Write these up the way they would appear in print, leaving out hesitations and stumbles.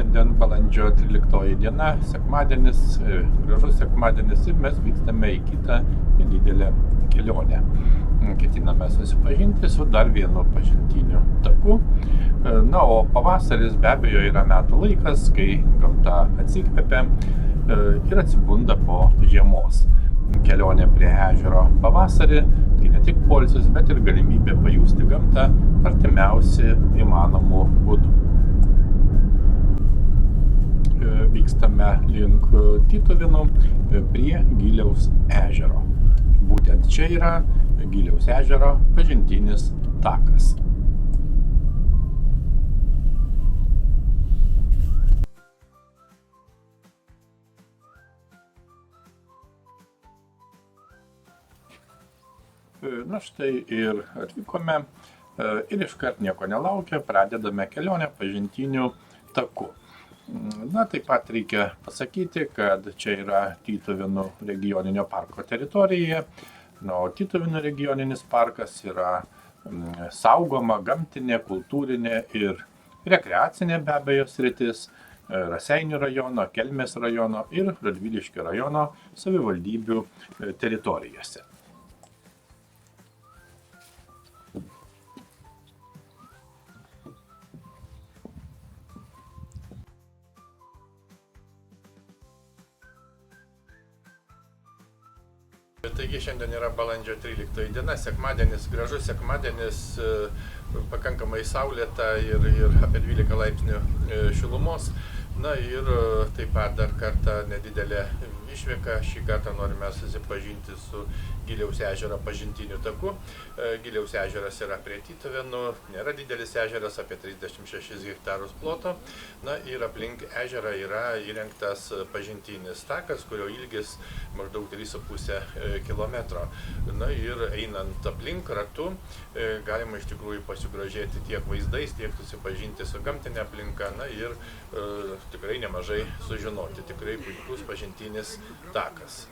Šiandien balandžio 13 diena, sekmadienis, gražus sekmadienis ir mes vykstame į kitą nedidelę kelionę. Ketiname susipažinti su dar vienu pažintiniu taku. Na, o pavasaris be abejo yra metų laikas, kai gamta atsikvepia ir atsibunda po žiemos. Kelionė prie ežero pavasarį tai ne tik poilsis, bet ir galimybė pajusti gamtą artimiausi įmanomų būdų. Vykstame link Tytuvėnų prie Gyliaus ežero. Būtent čia yra Gyliaus ežero pažintinis takas. Na štai ir atvykome ir iškart nieko nelaukę pradedame kelionę pažintiniu taku. Na, taip pat reikia pasakyti, kad čia yra Tytuvėnų regioninio parko teritorija. Na, o Tytuvėnų regioninis parkas yra saugoma gamtinė, kultūrinė ir rekreacinė be abejo sritis Raseinių rajono, Kelmės rajono ir Radviliškio rajono savivaldybių teritorijose. Taigi šiandien yra balandžio 13 diena, sekmadienis, gražus sekmadienis, pakankamai saulėta ir apie 12 laipsnių šilumos. Na ir taip pat dar kartą nedidelė išvyka. Šį kartą norime susipažinti su Gyliaus ežero pažintiniu taku. Gyliaus ežeras yra prie Tytuvėnų, nėra didelis ežeras, apie 36 hektarus ploto. Na ir aplink ežerą yra įrengtas pažintinis takas, kurio ilgis maždaug 3,5 kilometro. Na ir einant aplink ratu galima iš tikrųjų pasigrožėti tiek vaizdais, tiek susipažinti su gamtinė aplinka. Na ir tikrai nemažai sužinoti, tikrai puikus pažintinis takas.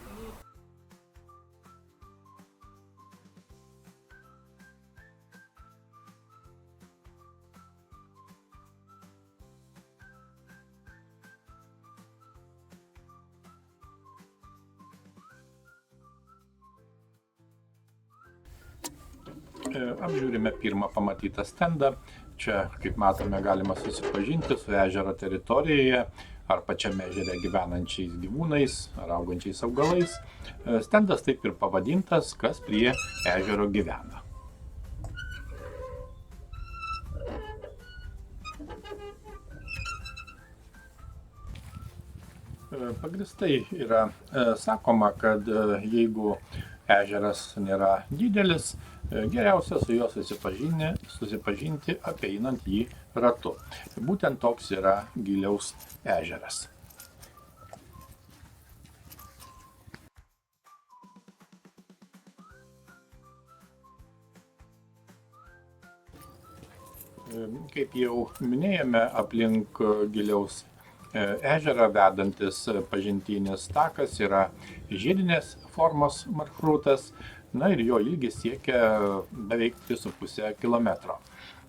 Apžiūrime pirmą pamatytą stendą. Čia, kaip matome, galima susipažinti su ežero teritorijoje ar pačiame ežere gyvenančiais gyvūnais ar augančiais augalais. Stendas taip ir pavadintas, kas prie ežero gyvena. Pagrįstai yra sakoma, kad jeigu ežeras nėra didelis, geriausia su juo susipažinti apeinant jį ratu. Būtent toks yra Gyliaus ežeras. Kaip jau minėjome, aplink Gyliaus ežerą vedantis pažintinis takas yra žiedinės formos maršrutas. Na ir jo ilgis siekia beveik 3,5 kilometro.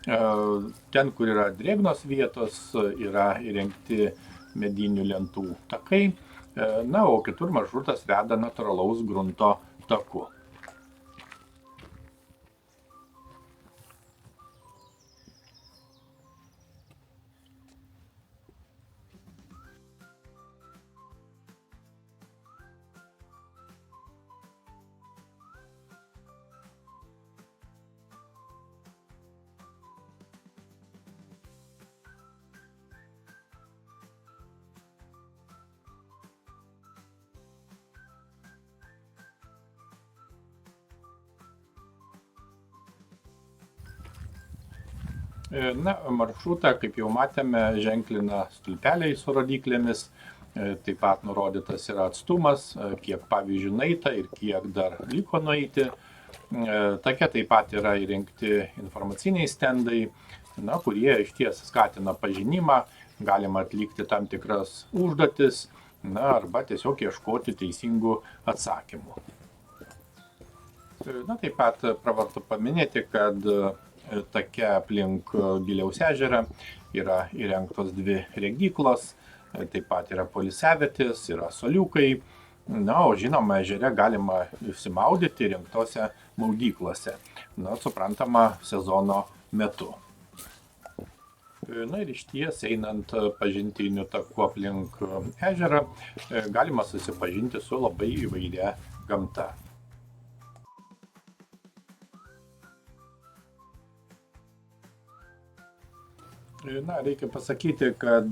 Ten, kur yra drėgnos vietos, yra įrengti medinių lentų takai, na, o kitur maršrutas veda natūralaus grunto taku. Na, maršrutą, kaip jau matėme, ženklina stulpeliai su rodyklėmis, taip pat nurodytas yra atstumas, kiek pavyzdžiui nueita ir kiek dar liko nueiti. Take taip pat yra įrengti informaciniai stendai, na, kurie išties skatina pažinimą, galima atlikti tam tikras užduotis, na, arba tiesiog ieškoti teisingų atsakymų. Na, taip pat pravartu paminėti, kad take aplink Giliaus ežerą yra įrengtos 2 regyklos, taip pat yra poilsiavietės, yra soliukai. Na, o žinoma, ežere galima išsimaudyti įrengtose maudyklose. Na, suprantama, sezono metu. Na ir išties, einant pažintiniu taku aplink ežerą, galima susipažinti su labai įvairia gamta. Na, reikia pasakyti, kad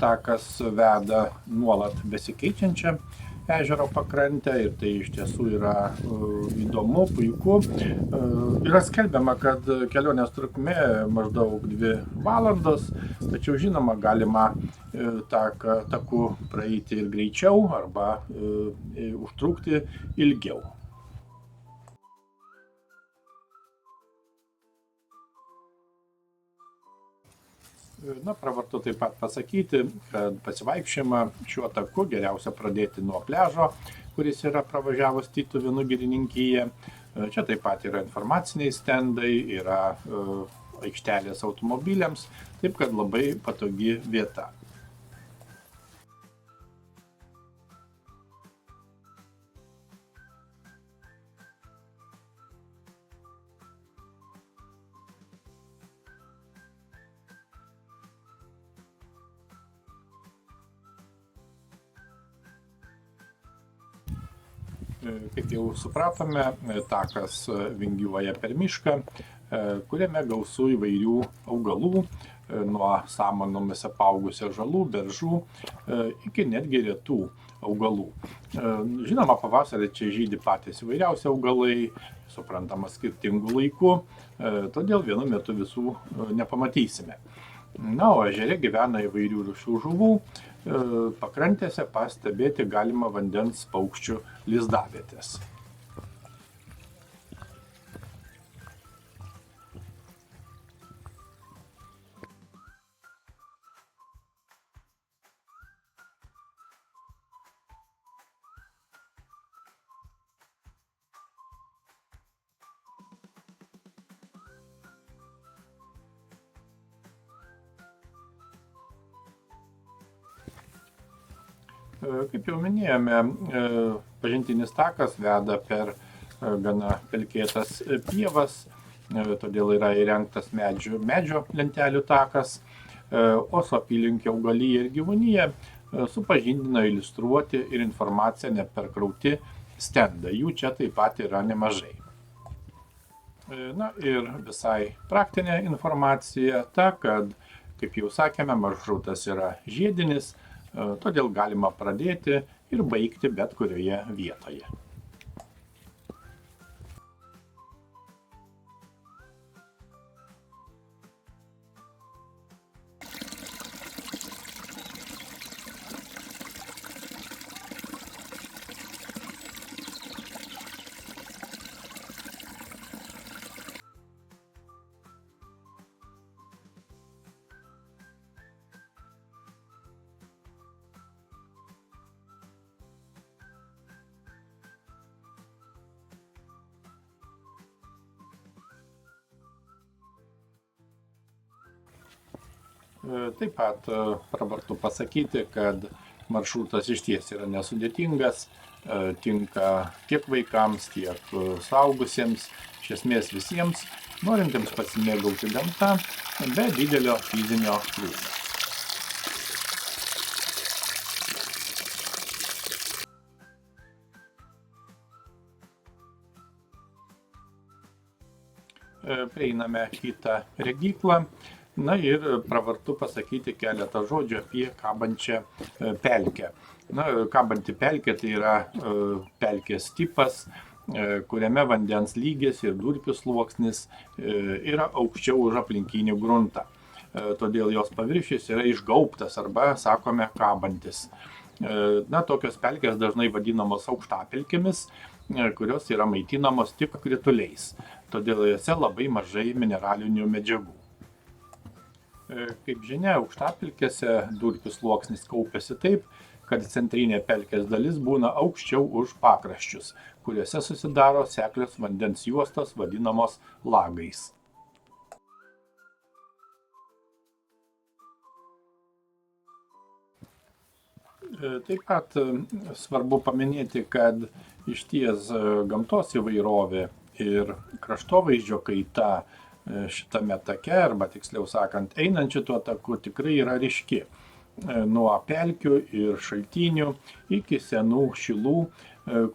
takas veda nuolat besikeičiančią ežero pakrantę ir tai iš tiesų yra įdomu, puiku. Yra skelbiama, kad kelionės trukmė maždaug 2 valandos, tačiau žinoma galima taku praeiti ir greičiau arba užtrukti ilgiau. Na, pravartu taip pat pasakyti, kad pasivaikščiojimą šiuo taku geriausia pradėti nuo pliažo, kuris yra pravažiavus Tytuvėnų girininkiją. Čia taip pat yra informaciniai stendai, yra aikštelės automobiliams, taip kad labai patogi vieta. Kaip jau supratome, takas vingiuoja per mišką, kuriame gausu įvairių augalų, nuo samanomis apaugusio žalų, beržų, iki netgi retų augalų. Žinoma, pavasarį čia žydi patys įvairiausi augalai, suprantama skirtingų laikų, todėl vienu metu visų nepamatysime. Na, o ežere gyvena įvairių rūšių žuvų, pakrantėse pastebėti galima vandens paukščių lizdavietės. Kaip jau minėjome, pažintinis takas veda per gana pelkėtas pievas, todėl yra įrengtas medžio lentelių takas, o su apylinkė augalija ir gyvūnija supažindina iliustruoti ir informaciją neperkrauti stendai. Jų čia taip pat yra nemažai. Na ir visai praktinė informacija ta, kad, kaip jau sakėme, maršrutas yra žiedinis, todėl galima pradėti ir baigti bet kurioje vietoje. Taip pat pravartu pasakyti, kad maršrutas išties yra nesudėtingas, tinka tiek vaikams, tiek suaugusiems, iš esmės visiems, norintiems pasimėgauti gamta be didelio fizinio krūvio. Prieiname kitą regiklą. Na ir pravartu pasakyti keletą žodžių apie kabančią pelkę. Na, kabanti pelkė tai yra pelkės tipas, kuriame vandens lygis ir durpių sluoksnis yra aukščiau už aplinkinį gruntą. Todėl jos paviršius yra išgaubtas arba, sakome, kabantis. Na, tokios pelkės dažnai vadinamos aukštapelkėmis, kurios yra maitinamos tik krituliais. Todėl jose labai mažai mineralinių medžiagų. Kaip žinia, aukštapelkėse durpių sluoksnis kaupiasi taip, kad centrinė pelkės dalis būna aukščiau už pakraščius, kuriuose susidaro seklios vandens juostos vadinamos lagais. Taip pat svarbu paminėti, kad išties gamtos įvairovė ir kraštovaizdžio kaita šitame take, arba tiksliau sakant, einant šituo taku tikrai yra ryški. Nuo pelkių ir šaltinių iki senų šilų,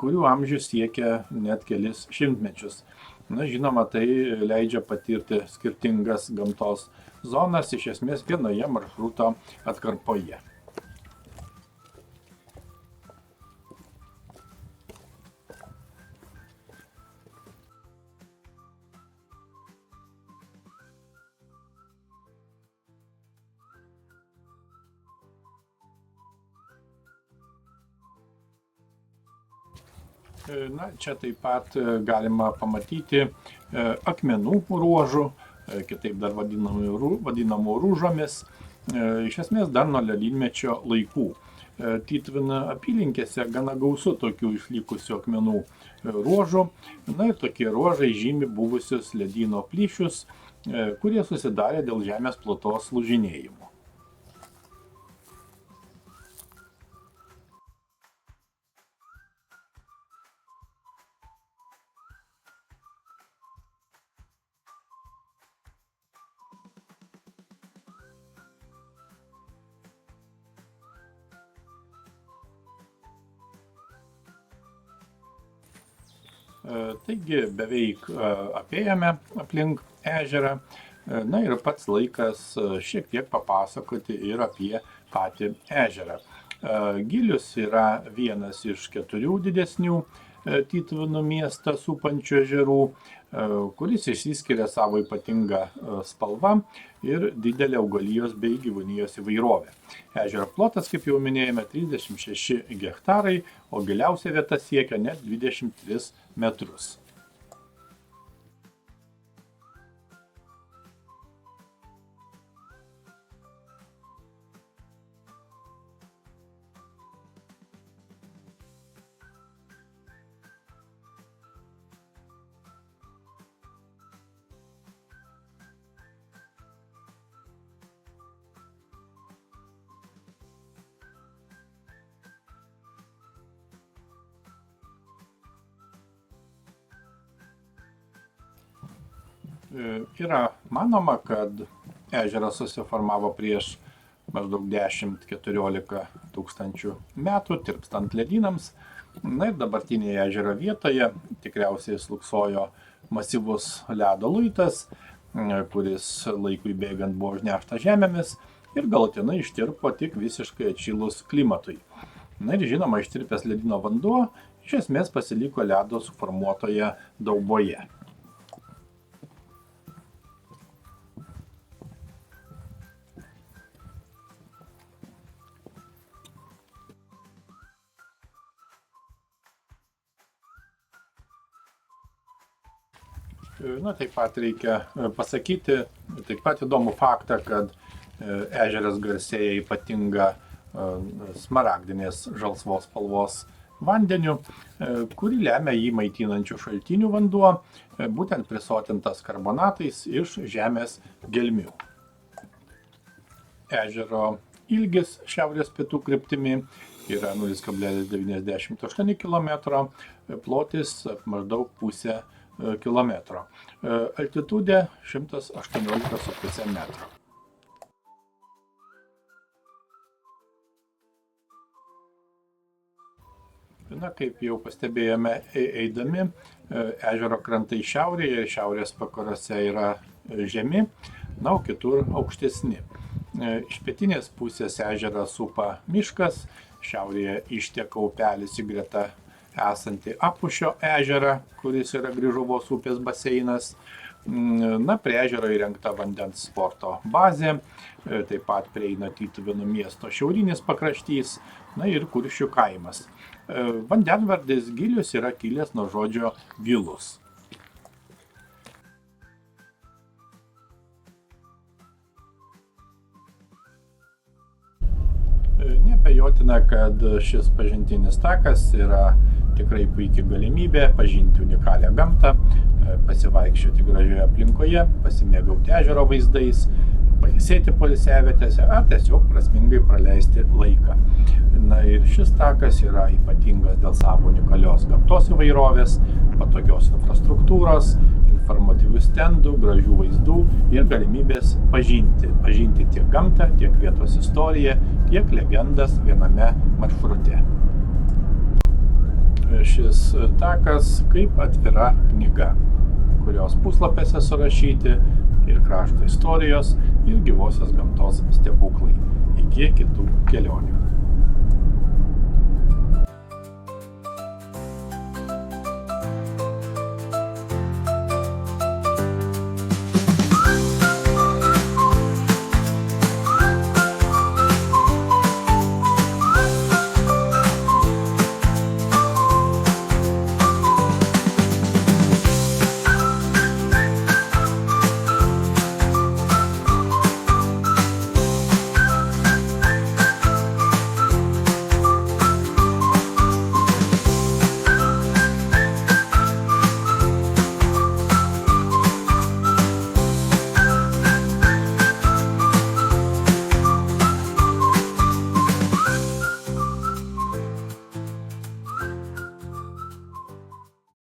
kurių amžius siekia net kelis šimtmečius. Na, žinoma, tai leidžia patirti skirtingas gamtos zonas, iš esmės vienoje maršruto atkarpoje. Na, čia taip pat galima pamatyti akmenų ruožų, kitaip dar vadinamų rūžomis, iš esmės dar nuo ledynmečio laikų. Tytuvėnų apylinkėse gana gausu tokių išlikusių akmenų ruožų. Na ir tokie ruožai žymi buvusius ledyno plyšius, kurie susidarė dėl žemės plutos lūžinėjimų. Taigi beveik apėjome aplink ežerą. Na ir pats laikas šiek tiek papasakoti ir apie patį ežerą. Gylius yra vienas iš 4 didesnių Tytuvėnų miestą supančių ežerų, kuris išsiskiria savo ypatingą spalvą ir didelę augalijos bei gyvūnijos įvairovę. Ežero plotas, kaip jau minėjome, 36 hektarai, o giliausia vieta siekia net 23 metrus. Yra manoma, kad ežeras susiformavo prieš maždaug 10-14 tūkstančių metų, tirpstant ledynams. Na ir dabartinėje ežero vietoje tikriausiai slūksojo masyvus ledo luitas, kuris laikui bėgant buvo užneštas žemėmis ir galutinai ištirpo tik visiškai atšilus klimatui. Na ir žinoma, ištirpęs ledyno vanduo iš esmės pasiliko ledo suformuotoje dauboje. Na, taip pat reikia pasakyti, taip pat įdomų faktą, kad ežeras garsėja ypatinga smaragdinės žalsvos spalvos vandeniu, kurį lemia jį maitinančių šaltinių vanduo, būtent prisotintas karbonatais iš žemės gelmių. Ežero ilgis šiaurės pietų kryptimi yra 0,98 km, plotis maždaug pusę kilometro. Altitudė 118,5 metro. Na, kaip jau pastebėjome eidami, ežero krantai šiaurėje ir šiaurės vakaruose yra žemi, na, o kitur aukštesni. Iš pietinės pusės ežerą supa miškas, šiaurėje išteka upelis į greta esantį Apušio ežerą, kuris yra Grižuvos upės baseinas. Na, prie ežero įrengta vandens sporto bazė, taip pat prieina Tytuvėnų miesto šiaurinis pakraštys, na ir Kuršių kaimas. Vandenvardis Gylius yra kilęs nuo žodžio gilus. Neabejotina, kad šis pažintinis takas yra tikrai puikia galimybė pažinti unikalią gamtą, pasivaikščioti gražioje aplinkoje, pasimėgauti ežero vaizdais, pailsėti poilsiavietėse ar tiesiog prasmingai praleisti laiką. Na ir šis takas yra ypatingas dėl savo unikalios gamtos įvairovės, patogios infrastruktūros, informatyvių stendų, gražių vaizdų ir galimybės pažinti tiek gamtą, tiek vietos istoriją, tiek legendas viename maršrute. Šis takas kaip atvira knyga, kurios puslapiuose surašyti ir krašto istorijos, ir gyvosios gamtos stebuklai. Iki kitų kelionių.